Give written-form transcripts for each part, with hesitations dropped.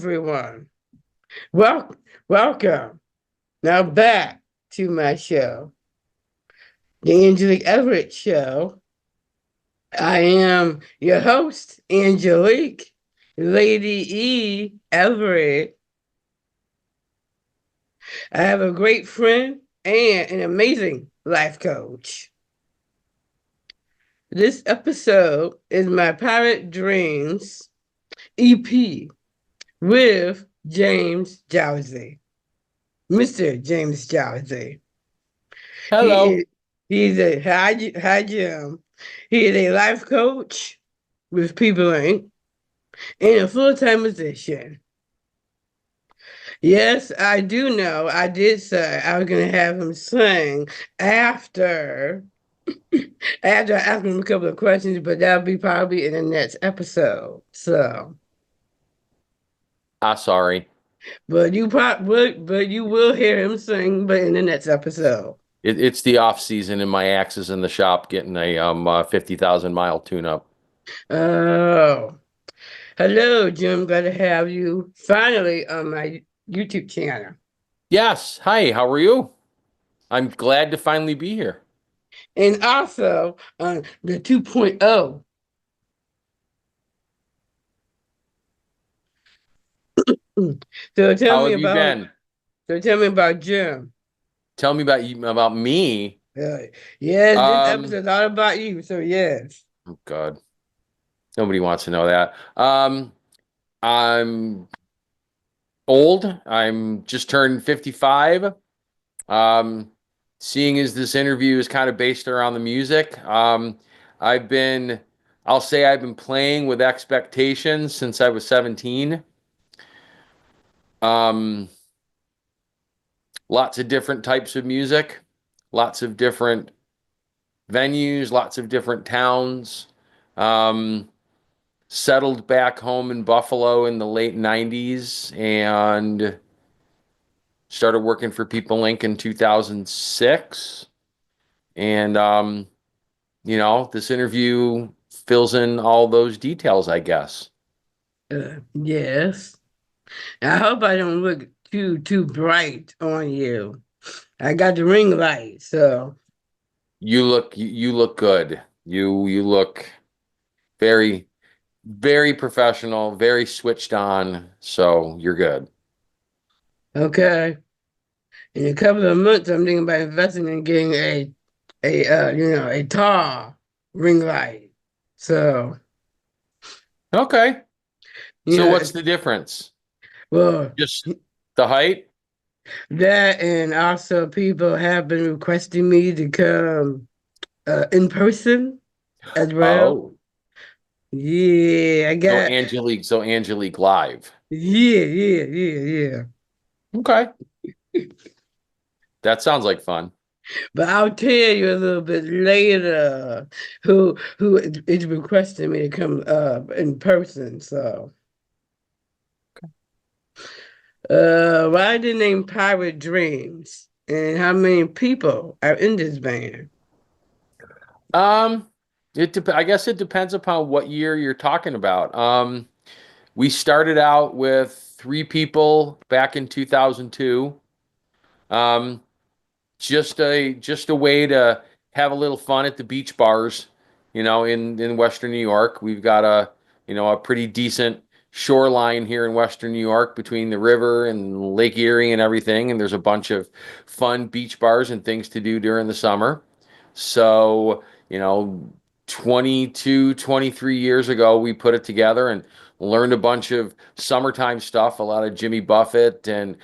everyone. Well, welcome. Now back to my show, the Engelic Show. I am your host, Engelic, Lady E. Everett. I have a great friend and an amazing life coach. This episode is my Pirate Dreams EP with James Jowsey. Mr. James Jowsey. He Hello. is he's a hi Jim. He is a life coach with People Inc. and a full-time musician. Yes, I do know. I did say I was gonna have him sing after after I ask him a couple of questions, but that'll be probably in the next episode. So, Sorry. but you will hear him sing, but in the next episode. It's the off season and my axe is in the shop getting a 50,000 mile tune up. Oh. Hello, Jim. Glad to have you finally on my YouTube channel. Yes. Hi, how are you? I'm glad to finally be here. And also on the 2.0. So tell How me have you about been? Jim. Tell me about me. Uh, yes, this Um, episode's all about you. So yes. oh God, nobody wants to know that. I'm old. I'm just turned 55. Um, Seeing as this interview is kind of based around the music, I've been, I'll say I've been playing with expectations since I was 17. Um, Lots of different types of music, lots of different venues, lots of different towns. Um, Settled back home in Buffalo in the late 90s and started working for People Inc. in 2006. And this interview fills in all those details, I guess. Yes. I hope I don't look too bright on you. I got the ring light, so You look good. You look very very professional, very switched on, so you're good. okay. In a couple of months, I'm thinking about investing in getting a tall ring light. So Okay. you So know, what's the difference? well, Just the height? that and also people have been requesting me to come in person as well. Oh. Yeah, I got So Angelique Live. yeah. Okay. That sounds like fun. But I'll tell you a little bit later who is requesting me to come in person. So why the name Pirate Dreams? And how many people are in this band? Um, I guess it depends upon what year you're talking about. We started out with three people back in 2002. Um, just a way to have a little fun at the beach bars, in Western New York. We've got a pretty decent shoreline here in Western New York between the river and Lake Erie and everything, and there's a bunch of fun beach bars and things to do during the summer. So, 22, 23 years ago, we put it together and learned a bunch of summertime stuff, a lot of Jimmy Buffett and,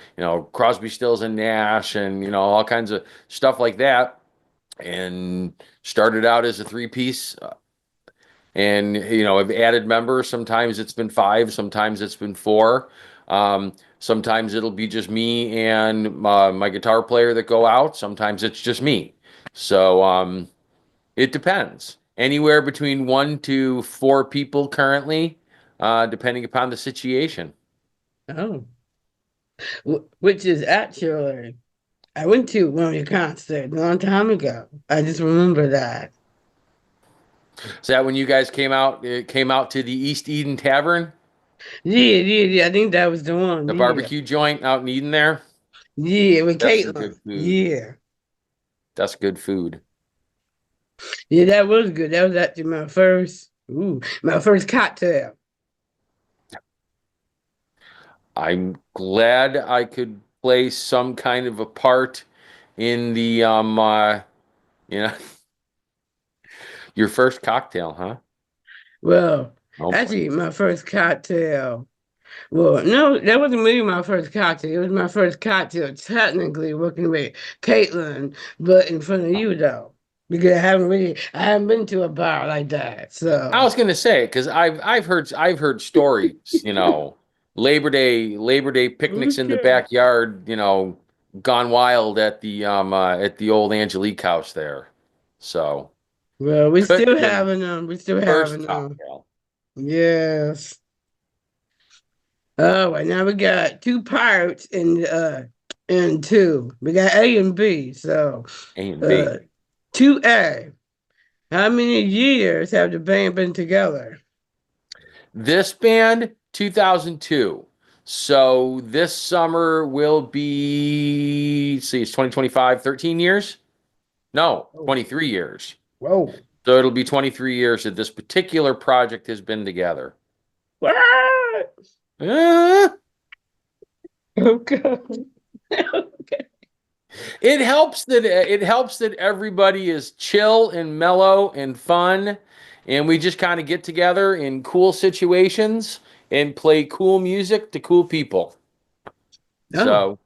Crosby, Stills and Nash and, all kinds of stuff like that. And started out as a three-piece. And, I've added members. Sometimes it's been five, sometimes it's been four. Sometimes it'll be just me and my guitar player that go out. Sometimes it's just me. So, it depends. Anywhere between one to four people currently, depending upon the situation. Oh, which is actually I went to one of your concerts a long time ago. I just remember that. Is that when you guys came out to the East Eden Tavern? Yeah. I think that was the one. The Yeah. barbecue joint out in Eden there. Yeah, with That's some Caitlin. good food. Yeah. That's good food. Yeah, that was good. That was actually my first cocktail. I'm glad I could play some kind of a part in the you know, your first cocktail, huh? Well, Oh boy. actually, my first cocktail. Well, no, that wasn't really my first cocktail. It was my first cocktail, technically working with Caitlin, but in front of you though, because I haven't been to a bar like that. I So, was gonna say because I've heard stories, Labor Day picnics in the okay. backyard, gone wild at the old Angelique house there. So Well, we could still have been having them. We still first having them. cocktail. Yes. Oh, and now we got two parts in two. We got A and B. So, A and B. uh, two A. How many years have the band been together? This band 2002. So this summer will be, see, it's 2025, 13 years? No, Oh, 23 years. whoa. So it'll be 23 years that this particular project has been together. What? Uh, Okay. Okay. it helps that everybody is chill and mellow and fun, and we just kind of get together in cool situations and play cool music to cool people. Oh, So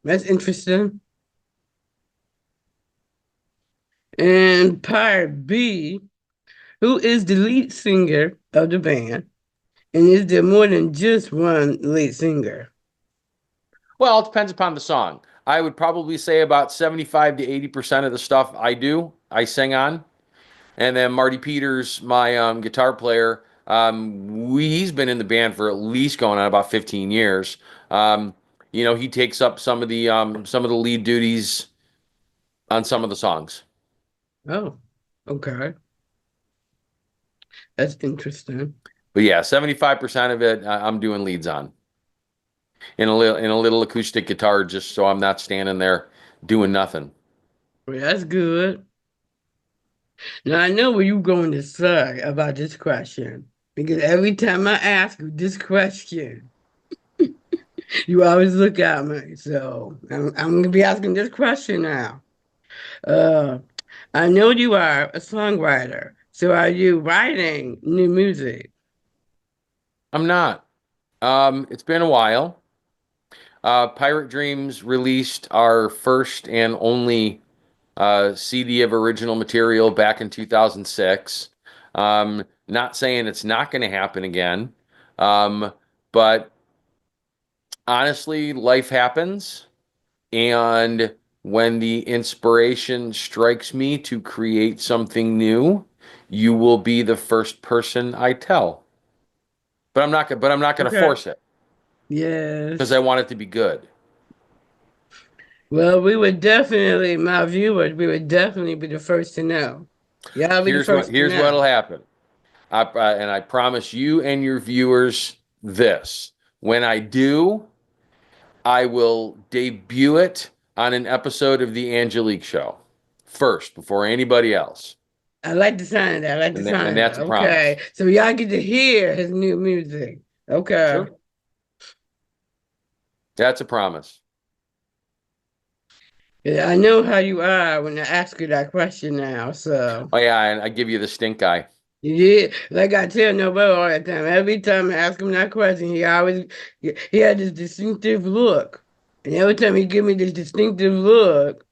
that's interesting. And part B, who is the lead singer of the band? And is there more than just one lead singer? well, it depends upon the song. I would probably say about 75 to 80% of the stuff I sing on. And then Marty Peters, my guitar player, he's been in the band for at least going on about 15 years. He takes up some of the lead duties on some of the songs. Oh, okay. That's interesting. But yeah, 75% of it I'm doing leads on in a little acoustic guitar, just so I'm not standing there doing nothing. Well, that's good. Now I know where you're going to say about this question. Because every time I ask you this question, you always look at me. So I'm going to be asking this question now. Uh, I know you are a songwriter. So are you writing new music? I'm not. It's been a while. Pirate Dreams released our first and only CD of original material back in 2006. Not saying it's not going to happen again, um, but honestly, life happens. And when the inspiration strikes me to create something new, you will be the first person I tell. But I'm not going to Okay. force it because Yes. I want it to be good. Well, my viewers, we would definitely be the first to know. Y'all be the Here's what first to here's what'll know. happen. And I promise you and your viewers this. When I do, I will debut it on an episode of The Angelique Show first, before anybody else. I like the sound of that. I like the And sound of that's that. a promise. Okay. So y'all get to hear his new music. Okay. Sure. That's a promise. Yeah, I know how you are when I ask you that question now. So Oh, yeah. And I give you the stink eye. you did, like I tell nobody all the time. Every time I ask him that question, he had this distinctive look. And every time he give me this distinctive look,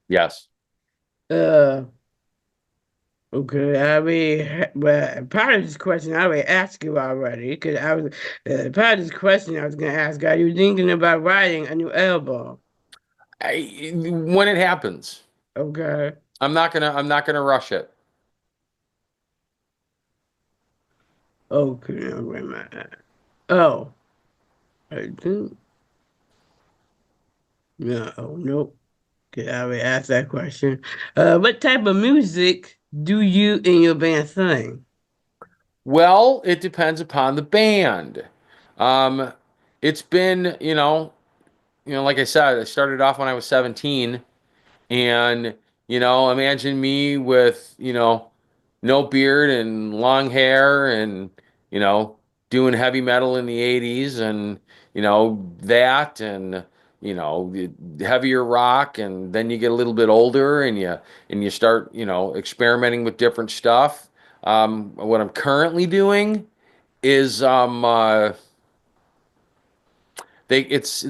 Yes. uh, okay, well, part of this question I already asked you already, because part of this question I was gonna ask, are you thinking about writing a new album? When it happens, Okay, I'm not gonna rush it. okay, wait a minute. Oh, I think, no, nope. I already asked that question. What type of music do you and your band sing? Well, it depends upon the band. Um, it's been, like I said, I started off when I was 17. And, imagine me with, no beard and long hair and, you know, doing heavy metal in the 80s and, that and, heavier rock. And then you get a little bit older and you start, experimenting with different stuff. What I'm currently doing is, they, it's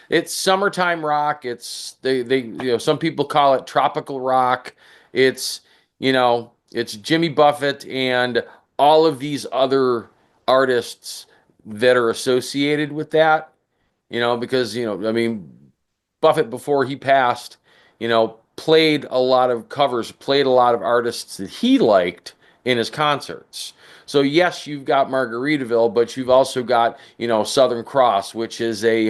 it's summertime rock. Some people call it tropical rock. It's Jimmy Buffett and all of these other artists that are associated with that, because, I mean, Buffett before he passed, played a lot of covers, played a lot of artists that he liked in his concerts. So yes, you've got Margaritaville, but you've also got, Southern Cross, which is a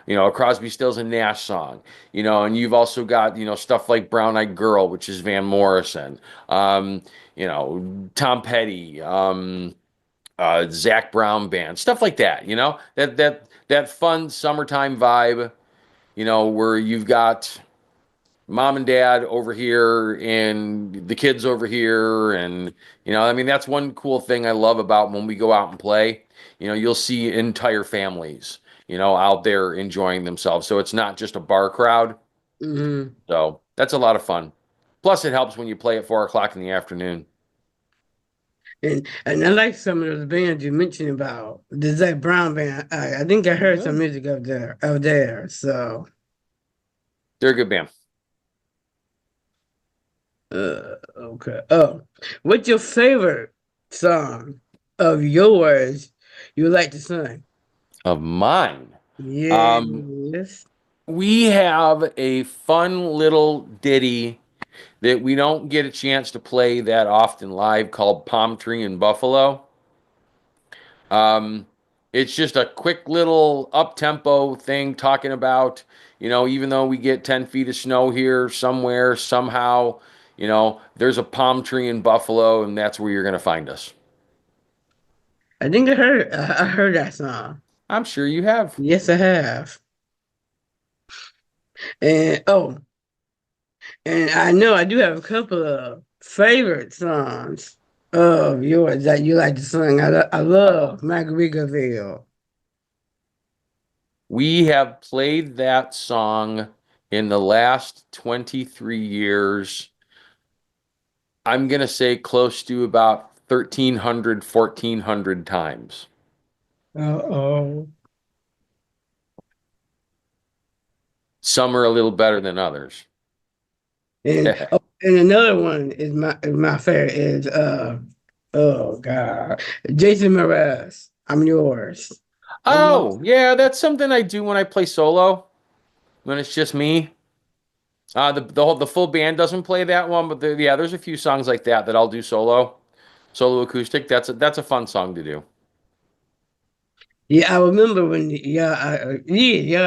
Crosby, Stills and Nash song, and you've also got, stuff like Brown Eyed Girl, which is Van Morrison, Tom Petty, Zach Brown band, stuff like that, that fun summertime vibe, where you've got mom and dad over here and the kids over here. And, I mean, that's one cool thing I love about when we go out and play. You'll see entire families, out there enjoying themselves. So it's not just a bar crowd. Hmm. So that's a lot of fun. Plus, it helps when you play at 4 o'clock in the afternoon. And I like some of those bands you mentioned about the Zach Brown band. I think I heard some Mhm. music up there. So, They're a good band. okay. Oh, what's your favorite song of yours you like to sing? Of mine. Um, Yes. we have a fun little ditty that we don't get a chance to play that often live called Palm Tree in Buffalo. Um, it's just a quick little up tempo thing talking about, even though we get 10 feet of snow here somewhere, somehow, there's a palm tree in Buffalo, and that's where you're going to find us. I think I heard that song. I'm sure you have. Yes, I have. And I know I do have a couple of favorite songs of yours that you like to sing. I love Margaritaville. We have played that song in the last 23 years. I'm going to say close to about 1,300, 1,400 times. Uh-oh. Some are a little better than others. And another one is my favorite is oh God, Jason Mraz. I'm yours. I love. Oh, yeah, that's something I do when I play solo, when it's just me. The full band doesn't play that one, but yeah, there's a few songs like that that I'll do solo acoustic. That's a fun song to do. Yeah, I remember when I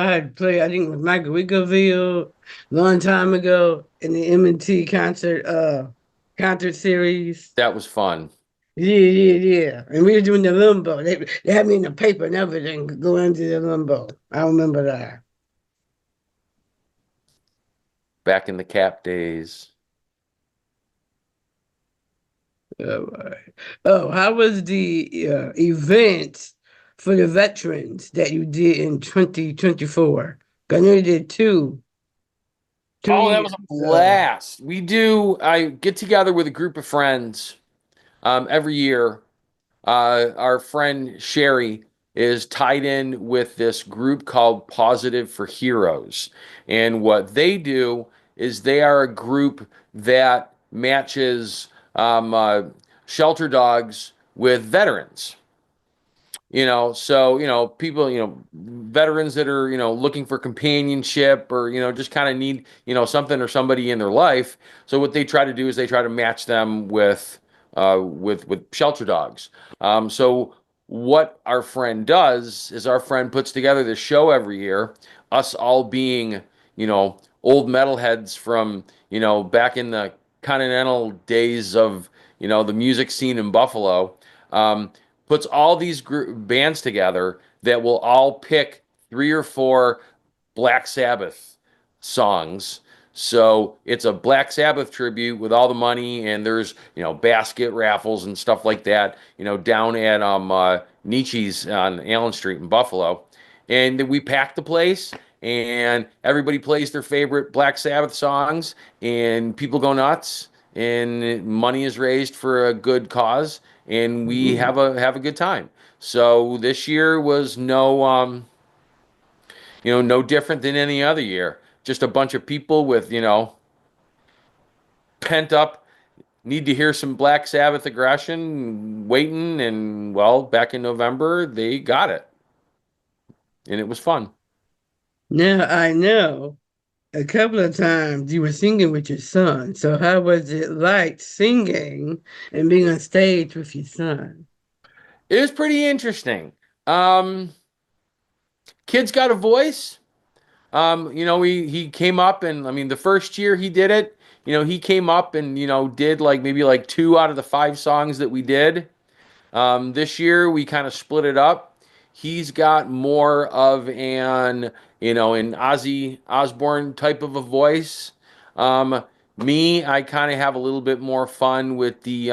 had played. I think it was Margaritaville long time ago in the M&T concert series. That was fun. Yeah. And we were doing the limbo. They had me in the paper and everything going into the limbo. I remember that. Back in the Cap days. Oh, right. Oh, how was the event for the veterans that you did in 2024? I know you did two Oh, that years. was a So blast. I get together with a group of friends every year. Our friend Sherry is tied in with this group called Positive for Heroes. And what they do is they are a group that matches shelter dogs with veterans. So, people, veterans that are, looking for companionship or, just kind of need, something or somebody in their life. So what they try to do is they try to match them with shelter dogs. So what our friend does is our friend puts together this show every year, us all being, old metalheads from, back in the continental days of, the music scene in Buffalo, um, puts all these bands together that will all pick three or four Black Sabbath songs. So it's a Black Sabbath tribute with all the money, and there's basket raffles and stuff like that. Down at Nietzsche's on Allen Street in Buffalo, and we pack the place, and everybody plays their favorite Black Sabbath songs, and people go nuts, and money is raised for a good cause, and we Mhm. have a good time. So this year was no different than any other year. Just a bunch of people with, pent up, need to hear some Black Sabbath aggression, waiting, and well, back in November, they got it, and it was fun. Now I know a couple of times you were singing with your son. So how was it like singing and being on stage with your son? It was pretty interesting. Um, Kid's got a voice. He came up and I mean the first year he did it, he came up and did like maybe like two out of the five songs that we did. This year we kind of split it up. He's got more of an Ozzy Osbourne type of a voice. Um, Me, I kind of have a little bit more fun with the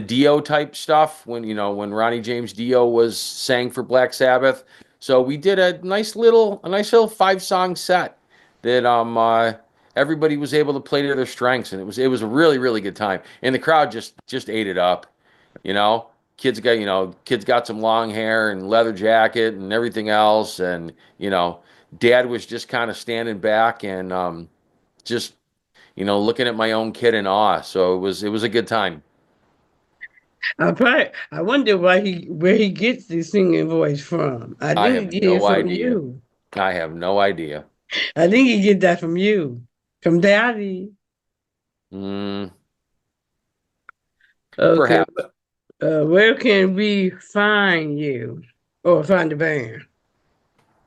Dio type stuff when Ronnie James Dio was sang for Black Sabbath. So we did a nice little 5 song set that everybody was able to play to their strengths, and it was a really really good time, and the crowd just ate it up. You know, kids got some long hair and leather jacket and everything else, and dad was just kind of standing back and just looking at my own kid in awe. So it was a good time. I wonder where he gets this singing voice from. I I think have he get it no from idea. you. I have no idea. I think he get that from you, from Daddy. Mm, Okay, Perhaps. where can we find you or find the band?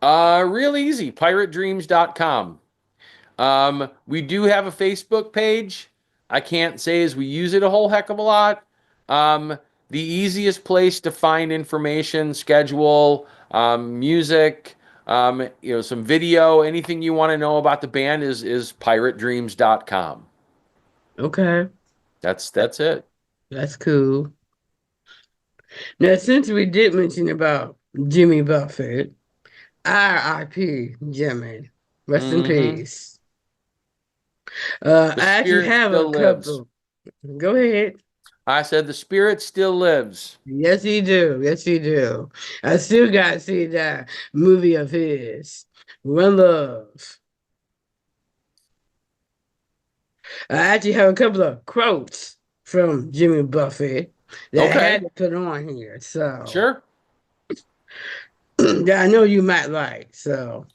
Real easy. PirateDreams.com. We do have a Facebook page. I can't say as we use it a whole heck of a lot. Um, the easiest place to find information, schedule, music, some video, anything you want to know about the band is PirateDreams.com. Okay, That's it. that's cool. Now, since we did mention about Jimmy Buffett, R.I.P. Jimmy, rest in Hmm. peace. The I actually spirit have a still lives. couple. Go ahead. I said the spirit still lives. Yes, he do. Yes, he do. I still got to see that movie of his, One Love. I actually have a couple of quotes from Jimmy Buffett that I had Okay, to put on here. So sure. that I know you might like. So,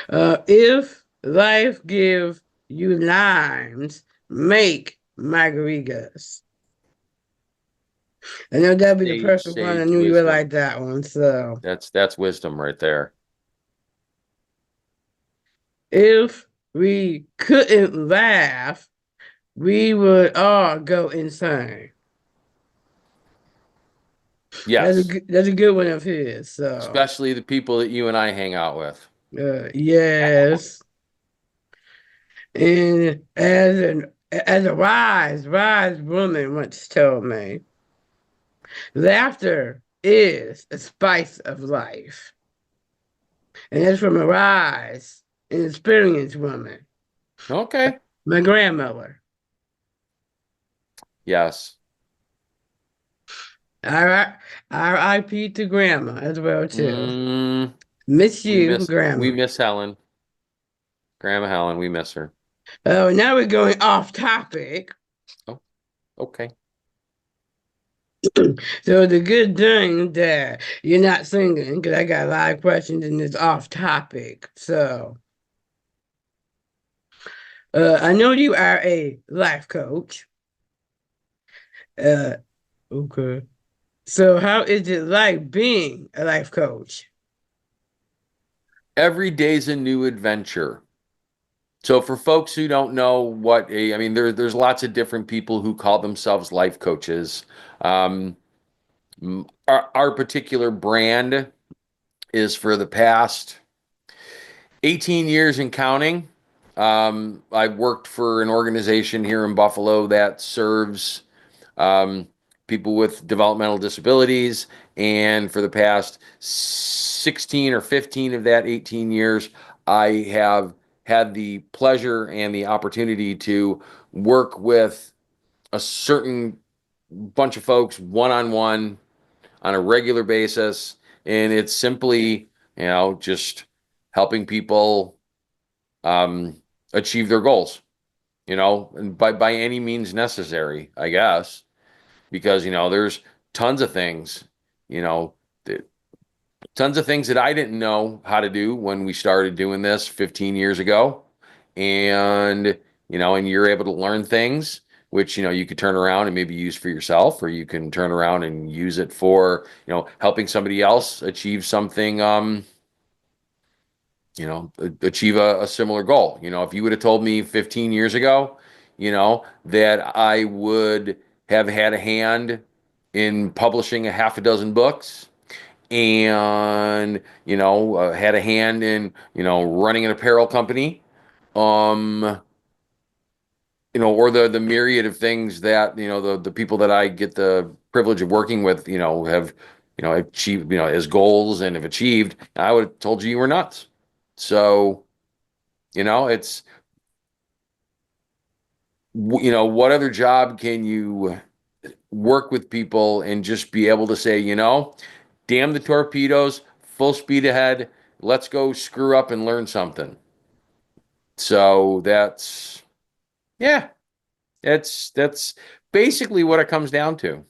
if life give you limes, make margaritas. I know that'd be the Sage, perfect one. I sage knew you would wisdom. like that one. So, That's wisdom right there. if we couldn't laugh, we would all go insane. Yes, That's a good one of his. So, especially the people that you and I hang out with. yes. And as a wise woman once told me, laughter is a spice of life. And that's from a wise and experienced woman, Okay. my grandmother. Yes. R- R.I.P. to grandma as well too. Mm, Miss we you, we grandma. miss Helen, Grandma Helen. We miss her. Oh, now we're going off topic. Oh, okay. So the good thing that you're not singing, because I got a lot of questions and it's off topic. So I know you are a life coach. Uh, okay. So, how is it like being a life coach? Every day's a new adventure. So for folks who don't know I mean, there's lots of different people who call themselves life coaches. Um, our particular brand is for the past 18 years and counting. I've worked for an organization here in Buffalo that serves um, people with developmental disabilities. And for the past 16 or 15 of that 18 years, I have had the pleasure and the opportunity to work with a certain bunch of folks one on a regular basis. And it's simply, just helping people um, achieve their goals, and by any means necessary, I guess, because there's tons of things, you know, that, tons of things that I didn't know how to do when we started doing this 15 years ago, and and you're able to learn things which you could turn around and maybe use for yourself, or you can turn around and use it for helping somebody else achieve something. Achieve a similar goal. If you would have told me 15 years ago, that I would have had a hand in publishing a half a dozen books, and, had a hand in, running an apparel company, um, or the myriad of things that, the people that I get the privilege of working with, have, achieved, as goals and have achieved, I would have told you were nuts. So, it's, what other job can you work with people and just be able to say, damn the torpedoes, full speed ahead, let's go screw up and learn something. So yeah, that's basically what it comes down to.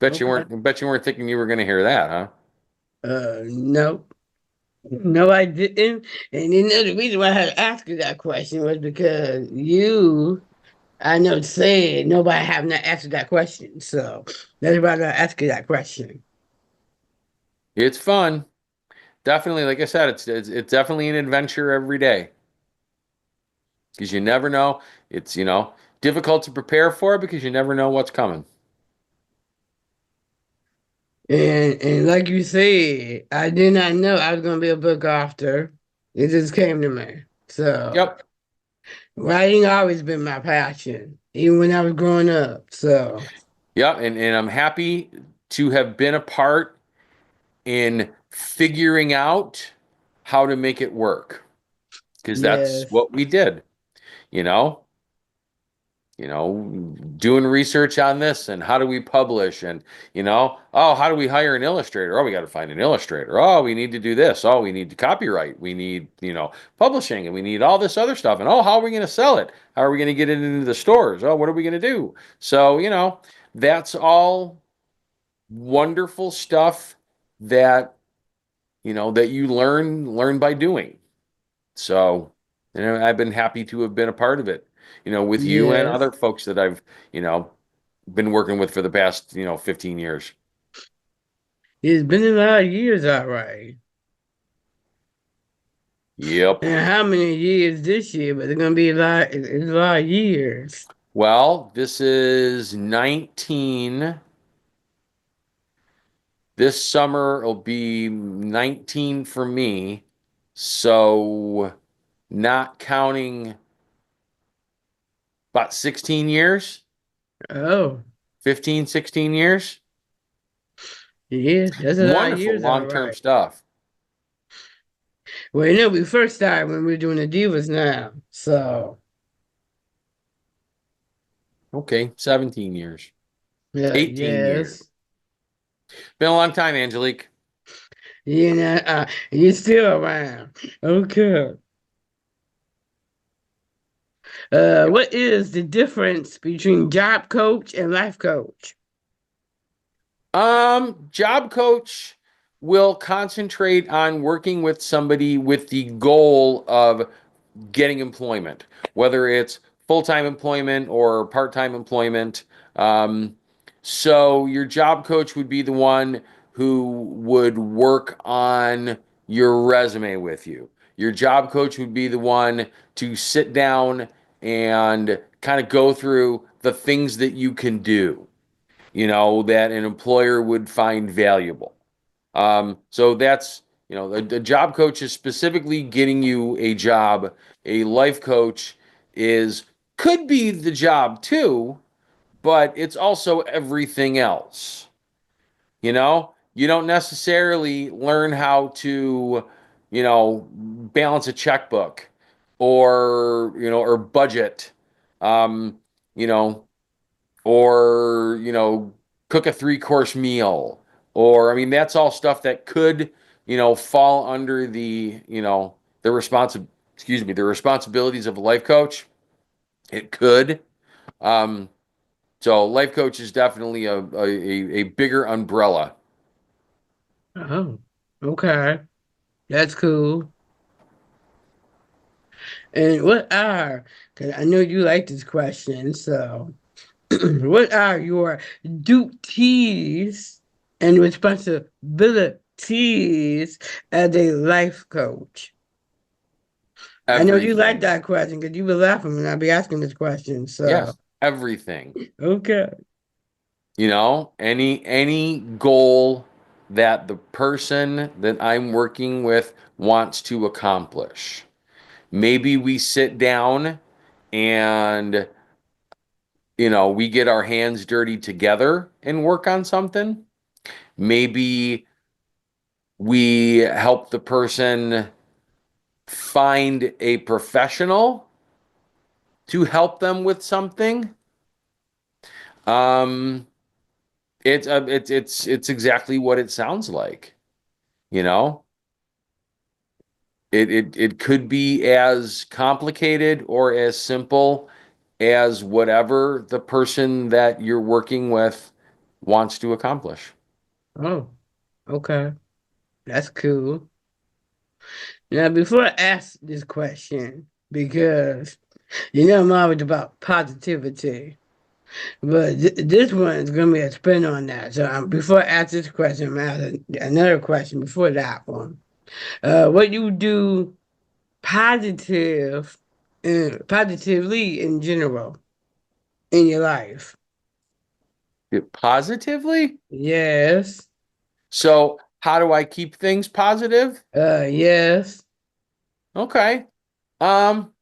Okay. Bet you weren't thinking you were going to hear that, huh? No, no, I didn't. And you know, the reason why I had to ask you that question was because you, I know, said nobody have not asked you that question. So that's why I asked you that question. It's fun. Definitely, like I said, it's definitely an adventure every day, because you never know. It's, difficult to prepare for because you never know what's coming. And like you said, I did not know I was gonna be a book author. It just came to me. So Yep. writing always been my passion, even when I was growing up. So Yep. And I'm happy to have been a part in figuring out how to make it work, because that's yes, what we did, you know, doing research on this and how do we publish, and oh, how do we hire an illustrator? Oh, we got to find an illustrator. Oh, we need to do this. Oh, we need to copyright. We need, publishing, and we need all this other stuff. And oh, how are we going to sell it? How are we going to get it into the stores? Oh, what are we going to do? So, that's all wonderful stuff that that you learn by doing. So, I've been happy to have been a part of it, with you and yes. other folks that I've, you know, been working with for the past, 15 years. It's been a lot of years, all right. Yep. And how many years this year? But it's gonna be a lot. It's a lot of years. Well, this is 19. This summer will be 19 for me. So, not counting, about 16 years, Oh, 15, 16 years. yeah, that's a lot of Wonderful years, all long-term right. stuff. Well, you know, we first started when we were doing the divas now. So Okay, 17 years, yeah, 18 years. yes. Been a long time, Angelique. You know, you're still around. Okay. Yep. What is the difference between job coach and life coach? Job coach will concentrate on working with somebody with the goal of getting employment, whether it's full-time employment or part-time employment. Um, So your job coach would be the one who would work on your resume with you. Your job coach would be the one to sit down and kind of go through the things that you can do, that an employer would find valuable. So that's, a job coach is specifically getting you a job. A life coach is could be the job too, but it's also everything else. You don't necessarily learn how to, balance a checkbook or budget, um, you know, or cook a three-course meal. Or, I mean, that's all stuff that could, fall under the the responsibilities of a life coach. It could. Um, so life coach is definitely a bigger umbrella. Oh, okay. That's cool. And what are, because I know you like this question, so what are your duties and responsibilities as a life coach? I know you like Everything. that question because you were laughing when I be asking this question. So, Yes, everything. okay. Any goal that the person that I'm working with wants to accomplish. Maybe we sit down and we get our hands dirty together and work on something. Maybe we help the person find a professional to help them with something. Um, it's exactly what it sounds like. You know, it could be as complicated or as simple as whatever the person that you're working with wants to accomplish. Oh, okay. That's cool. Now, before I ask this question, because I'm always about positivity, but this one is going to be a spin on that. So before I ask this question, I'm going to ask another question before that one. What you do positively in general in your life? Positively? Yes. So, how do I keep things positive? Yes. Okay. Um,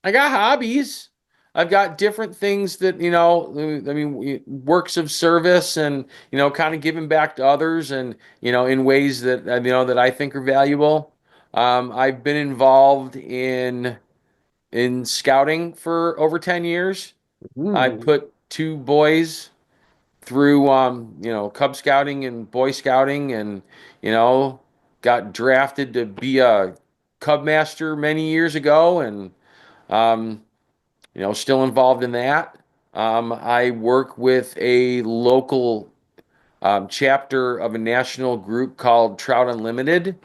I got hobbies. I've got different things that, I mean, works of service and, kind of giving back to others and, in ways that, that I think are valuable. I've been involved in scouting for over 10 years. I Ooh. put two boys through Cub Scouting and Boy Scouting and you know got drafted to be a Cub Master many years ago and um, still involved in that. I work with a local chapter of a national group called Trout Unlimited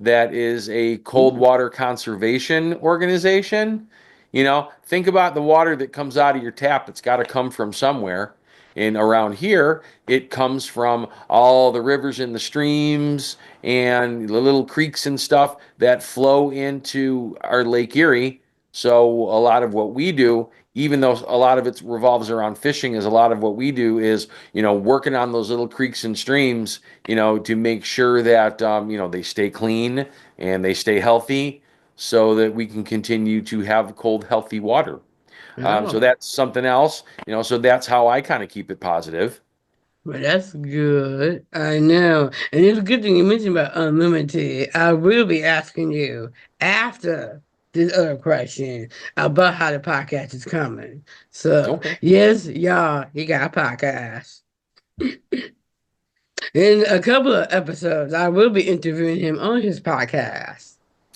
that is a cold Ooh. water conservation organization. Think about the water that comes out of your tap. It's got to come from somewhere. And around here, it comes from all the rivers and the streams and the little creeks and stuff that flow into our Lake Erie. So a lot of what we do, even though a lot of it revolves around fishing, is a lot of what we do is working on those little creeks and streams, to make sure that, they stay clean and they stay healthy so that we can continue to have cold, healthy water. So Oh. that's something else, so that's how I kind of keep it positive. Well, that's good. I know. And it's a good thing you mentioned about unlimited. I will be asking you after this other question about how the podcast is coming. So, Okay. yes, y'all, he got a podcast. In a couple of episodes, I will be interviewing him on his podcast.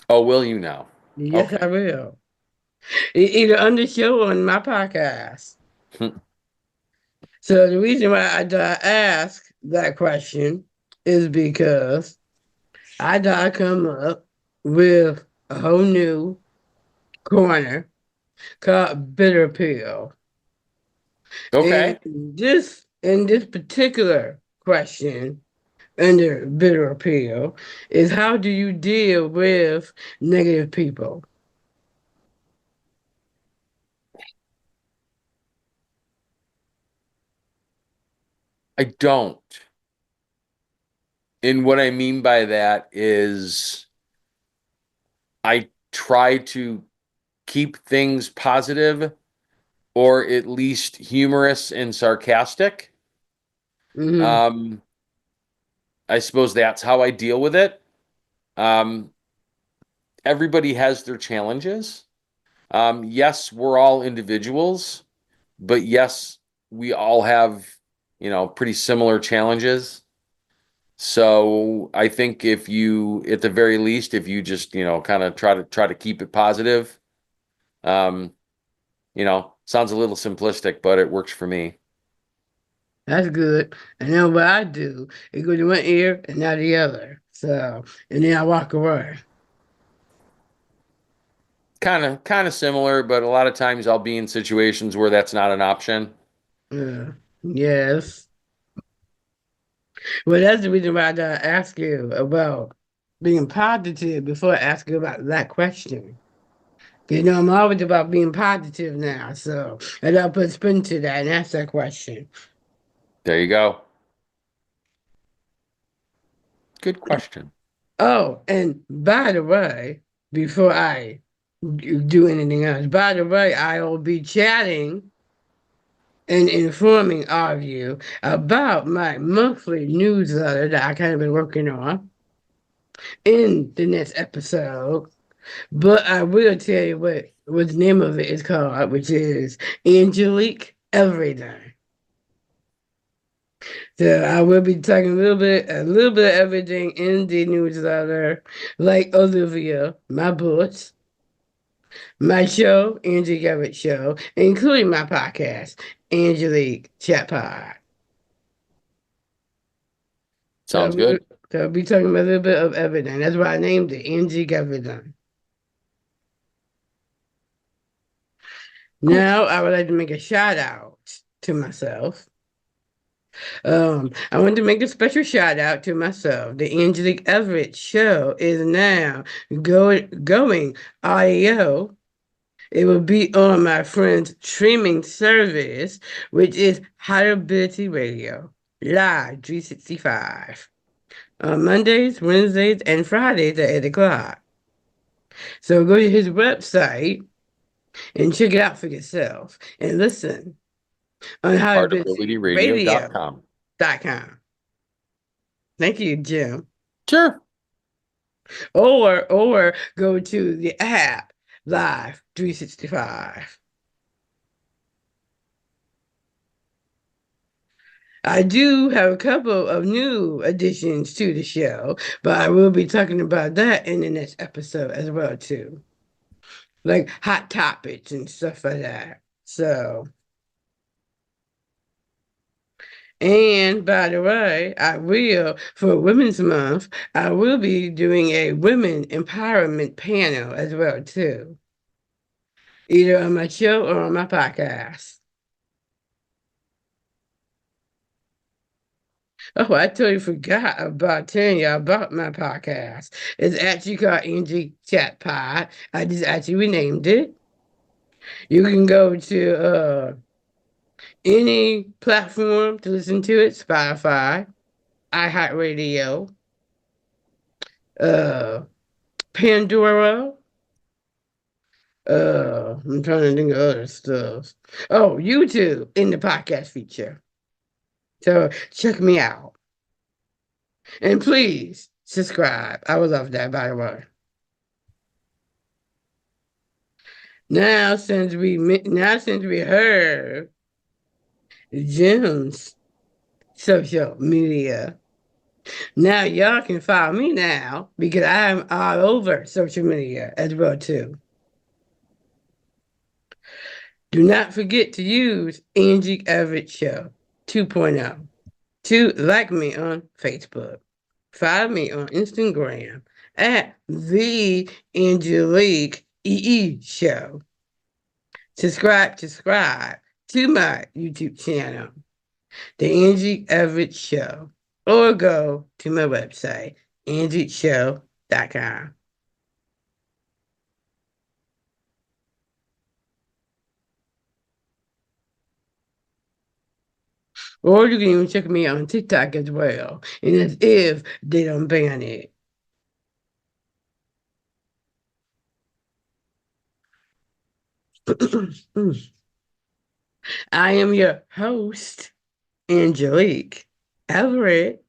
Oh, will you now? Yes, I Okay. will. Either on the show or on my podcast. So the reason why I ask that question is because I come up with a whole new corner called Bitter Pill. And Okay. this in this particular question under bitter appeal is how do you deal with negative people? I don't. And what I mean by that is I try to keep things positive or at least humorous and sarcastic. Hmm. Um, I suppose that's how I deal with it. Um, Everybody has their challenges. Yes, we're all individuals, but yes, we all have, pretty similar challenges. So I think if you, at the very least, if you just, kind of try to keep it positive, um, sounds a little simplistic, but it works for me. That's good. And then what I do is go to one ear and not the other. So, and then I walk away. Kind of similar, but a lot of times I'll be in situations where that's not an option. Yes. Well, that's the reason why I gotta ask you about being positive before I ask you about that question. You know, I'm always about being positive now, so I gotta put a spin to that and ask that question. There you go. Good question. Oh, and by the way, before I do anything else, by the way, I will be chatting and informing all of you about my monthly newsletter that I kind of been working on in the next episode. But I will tell you what the name of it is called, which is Engelic Everything. So I will be talking a little bit of everything in the newsletter, like Olivia, my books, my show, Angie Garrett Show, including my podcast, Angelique Chat Pod. So Sounds good. I'll be talking about a little bit of everything. That's why I named it Angie Everything. Cool. Now I would like to make a shout out to myself. I want to make a special shout out to myself. The Angelique Everett Show is now going audio. It will be on my friend's streaming service, which is Hireability Radio, live 365, on Mondays, Wednesdays, and Fridays at 8 o'clock. So go to his website and check it out for yourself and listen on hireabilityradio.com. Heartabilityradio.com. Thank you, Jim. Sure. Or go to the app Live 365. I do have a couple of new additions to the show, but I will be talking about that in the next episode as well too. Like hot topics and stuff like that. So, and by the way, for Women's Month, I will be doing a women empowerment panel as well too, either on my show or on my podcast. Oh, I totally forgot about telling you about my podcast. It's actually called Angie Chat Pod. I just actually renamed it. You can go to any platform to listen to it, Spotify, iHeartRadio, uh, Pandora. I'm trying to think of other stuff. Oh, YouTube in the podcast feature. So check me out. And please subscribe. I would love that, by the way. Now since we heard Jim's social media, now y'all can follow me now because I'm all over social media as well too. Do not forget to use Angie Everett Show 2.0 to like me on Facebook. Follow me on Instagram at the Angelique Show. Subscribe to my YouTube channel. The Angie Everett Show, or go to my website, angieshow.com. Or you can even check me out on TikTok as well. And that's if they don't ban it. I am your host, Angelique Everett,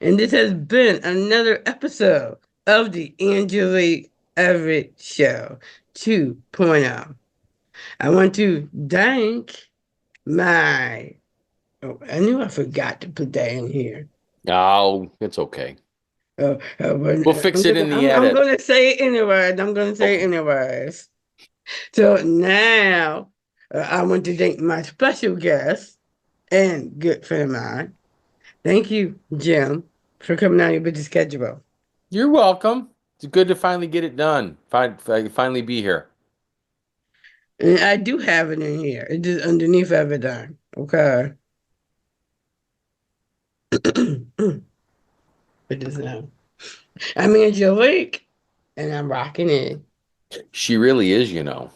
and this has been another episode of the Angelique Everett Show 2.0. I want to thank my, oh, I knew I forgot to put that in here. Oh, it's okay. But We'll fix it in the I'm edit. gonna say it anyways. I'm gonna say it Okay. anyways. So now I want to thank my special guest and good friend of mine. Thank you, Jim, for coming on your busy schedule. You're welcome. It's good to finally get it done. Finally be here. And I do have it in here. It is underneath everything. Okay. It is now. I'm Angelique, and I'm rocking it. She really is, you know.